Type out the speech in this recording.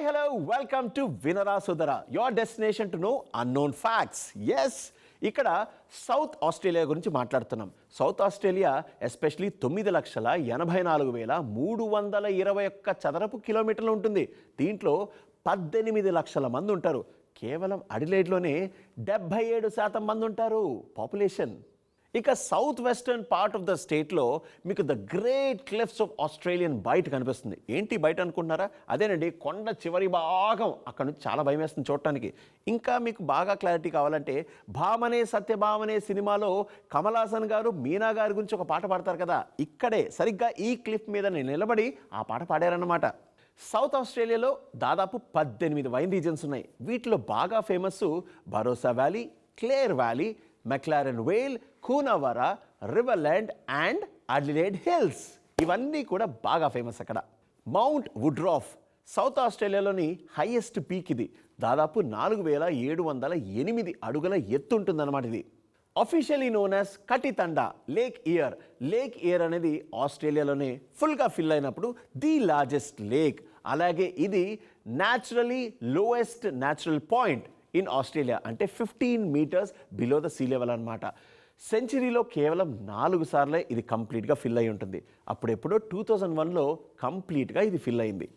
Hi hello welcome to Vinara Sudhara your destination to know unknown facts. Yes, ఇక్కడ South Australia గురించి మాట్లాడుతున్నాం. South Australia especially 9,84,321 చదరపు కిలోమీటర్లు ఉంటుంది. దీంట్లో 18 లక్షల మంది ఉంటారు. కేవలం అడిలేడ్లోనే 77% మంది ఉంటారు పాపులేషన్. ఇక south western part of the స్టేట్లో మీకు the great cliffs of Australian bight కనిపిస్తుంది. ఏంటి బయట అనుకుంటున్నారా? అదేనండి, కొండ చివరి భాగం. అక్కడ నుంచి చాలా భయం వేస్తుంది చూడటానికి. ఇంకా మీకు బాగా క్లారిటీ కావాలంటే భామనే సత్యభామనే సినిమాలో కమల్ హాసన్ గారు మీనా గారి గురించి ఒక పాట పాడతారు కదా, ఇక్కడే సరిగ్గా ఈ క్లిఫ్ మీద నిలబడి ఆ పాట పాడారన్నమాట. సౌత్ ఆస్ట్రేలియాలో దాదాపు 18 వైన్ రీజన్స్ ఉన్నాయి. వీటిలో బాగా famous Barossa Valley, Clare Valley, McLaren Vale, Coonawarra, Riverland and Adelaide Hills. ఇవన్నీ కూడా బాగా ఫేమస్ అక్కడ. మౌంట్ వుడ్రాఫ్ సౌత్ ఆస్ట్రేలియాలోని హైయెస్ట్ పీక్. ఇది దాదాపు 4,708 అడుగుల ఎత్తు ఉంటుందన్నమాట. ఇది officially known as Kati Thanda Lake Eyre. Lake Eyre అనేది ఆస్ట్రేలియాలోనే ఫుల్గా ఫిల్ అయినప్పుడు ది లార్జెస్ట్ లేక్. అలాగే ఇది naturally lowest natural point in Australia, అంటే 15 metres below the sea level అనమాట. సెంచరీలో కేవలం 4 సార్లే ఇది కంప్లీట్గా ఫిల్ అయి ఉంటుంది. అప్పుడెప్పుడో 2001లో కంప్లీట్గా ఇది ఫిల్ అయింది.